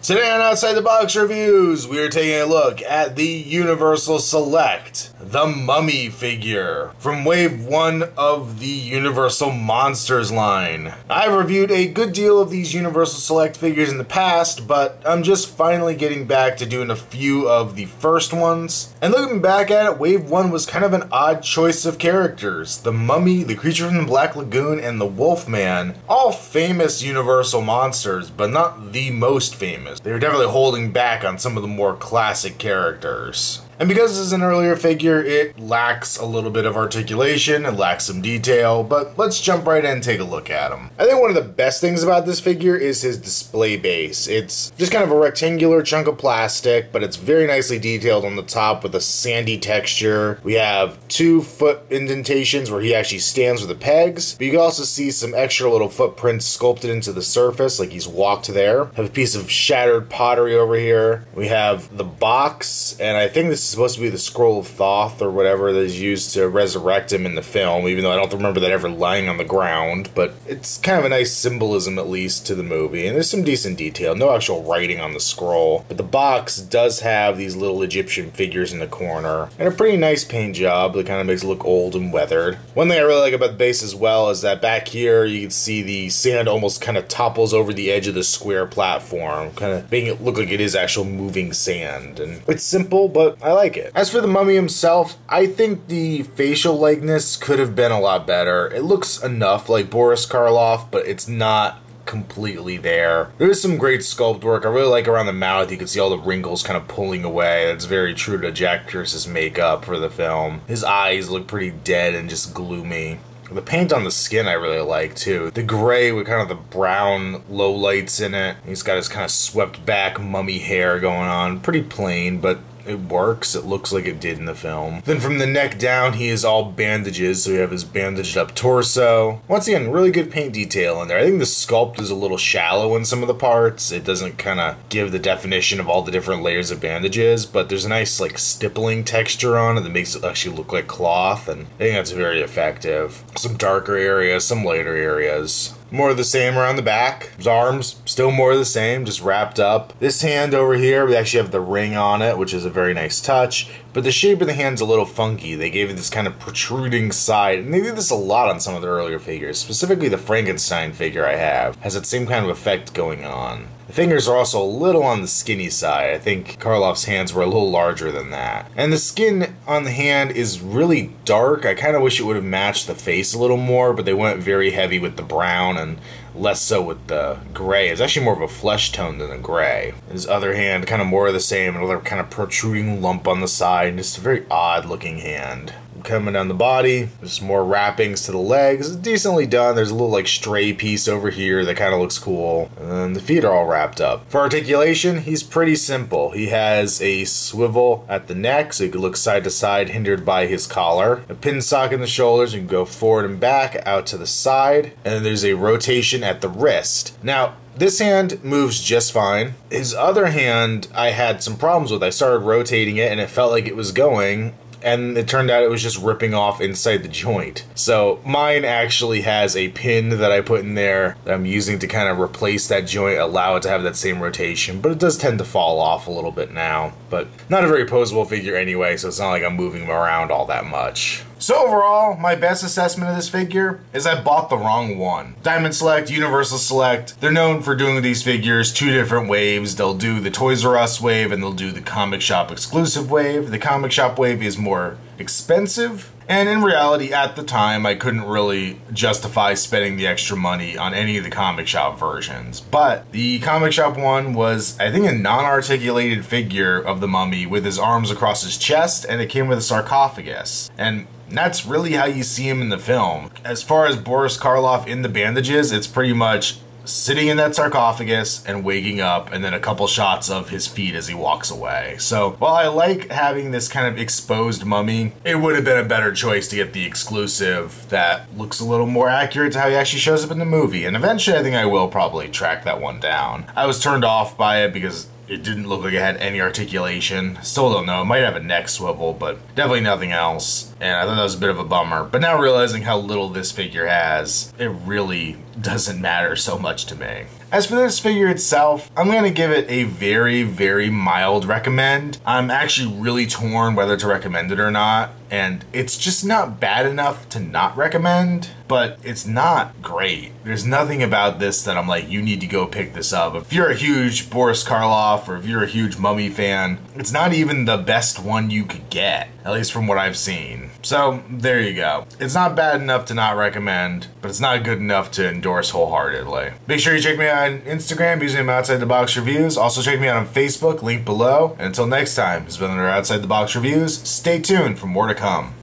Today on Outside the Box Reviews, we are taking a look at the Universal Select, the Mummy figure, from Wave 1 of the Universal Monsters line. I've reviewed a good deal of these Universal Select figures in the past, but I'm just finally getting back to doing a few of the first ones. And looking back at it, Wave 1 was kind of an odd choice of characters. The Mummy, the Creature from the Black Lagoon, and the Wolfman, all famous Universal monsters, but not the most famous. They were definitely holding back on some of the more classic characters. And because this is an earlier figure, it lacks a little bit of articulation, it lacks some detail, but let's jump right in and take a look at him. I think one of the best things about this figure is his display base. It's just kind of a rectangular chunk of plastic, but it's very nicely detailed on the top with a sandy texture. We have 2 foot indentations where he actually stands with the pegs, but you can also see some extra little footprints sculpted into the surface, like he's walked there. Have a piece of shattered pottery over here. We have the box, and I think this is supposed to be the Scroll of Thoth or whatever that is used to resurrect him in the film, even though I don't remember that ever lying on the ground, but it's kind of a nice symbolism at least to the movie, and there's some decent detail. No actual writing on the scroll, but the box does have these little Egyptian figures in the corner, and a pretty nice paint job that kind of makes it look old and weathered. One thing I really like about the base as well is that back here you can see the sand almost kind of topples over the edge of the square platform, kind of making it look like it is actual moving sand, and it's simple, but I like it. As for the Mummy himself, I think the facial likeness could have been a lot better. It looks enough like Boris Karloff, but it's not completely there. There is some great sculpt work. I really like around the mouth. You can see all the wrinkles kind of pulling away. It's very true to Jack Pierce's makeup for the film. His eyes look pretty dead and just gloomy. The paint on the skin I really like too. The gray with kind of the brown lowlights in it. He's got his kind of swept back mummy hair going on. Pretty plain, but it works. It looks like it did in the film. Then from the neck down, he is all bandages, so we have his bandaged up torso. Once again, really good paint detail in there. I think the sculpt is a little shallow in some of the parts. It doesn't kind of give the definition of all the different layers of bandages, but there's a nice like stippling texture on it that makes it actually look like cloth, and I think that's very effective. Some darker areas, some lighter areas. More of the same around the back. His arms, still more of the same, just wrapped up. This hand over here, we actually have the ring on it, which is a very nice touch, but the shape of the hand's a little funky. They gave it this kind of protruding side, and they did this a lot on some of the earlier figures. Specifically the Frankenstein figure I have has that same kind of effect going on. The fingers are also a little on the skinny side. I think Karloff's hands were a little larger than that. And the skin on the hand is really dark. I kind of wish it would have matched the face a little more, but they went very heavy with the brown and less so with the gray. It's actually more of a flesh tone than a gray. His other hand, kind of more of the same, another kind of protruding lump on the side. Just a very odd looking hand. Coming down the body, there's more wrappings to the legs. It's decently done. There's a little like stray piece over here that kind of looks cool. And then the feet are all wrapped up. For articulation, he's pretty simple. He has a swivel at the neck, so he can look side to side, hindered by his collar. A pin sock in the shoulders, you can go forward and back, out to the side. And then there's a rotation at the wrist. Now, this hand moves just fine. His other hand, I had some problems with. I started rotating it and it felt like it was going, and it turned out it was just ripping off inside the joint. So mine actually has a pin that I put in there that I'm using to kind of replace that joint, allow it to have that same rotation, but it does tend to fall off a little bit now. But not a very posable figure anyway, so it's not like I'm moving him around all that much. So overall, my best assessment of this figure is I bought the wrong one. Diamond Select, Universal Select, they're known for doing these figures 2 different waves. They'll do the Toys R Us wave and they'll do the Comic Shop exclusive wave. The Comic Shop wave is more expensive, and in reality at the time I couldn't really justify spending the extra money on any of the Comic Shop versions. But the Comic Shop one was, I think, a non-articulated figure of the Mummy with his arms across his chest, and it came with a sarcophagus. And that's really how you see him in the film. As far as Boris Karloff in the bandages, it's pretty much sitting in that sarcophagus and waking up, and then a couple shots of his feet as he walks away. So while I like having this kind of exposed mummy, it would have been a better choice to get the exclusive that looks a little more accurate to how he actually shows up in the movie. And eventually I think I will probably track that one down. I was turned off by it because it didn't look like it had any articulation. Still don't know. It might have a neck swivel, but definitely nothing else. And I thought that was a bit of a bummer. But now realizing how little this figure has, it really doesn't matter so much to me. As for this figure itself, I'm going to give it a very, very mild recommend. I'm actually really torn whether to recommend it or not, and it's just not bad enough to not recommend, but it's not great. There's nothing about this that I'm like, you need to go pick this up. If you're a huge Boris Karloff or if you're a huge Mummy fan, it's not even the best one you could get, at least from what I've seen. So there you go. It's not bad enough to not recommend, but it's not good enough to endorse wholeheartedly. Make sure you check me out on Instagram, using Outside the Box Reviews. Also check me out on Facebook, link below. And until next time, it's been another Outside the Box Reviews. Stay tuned for more to come.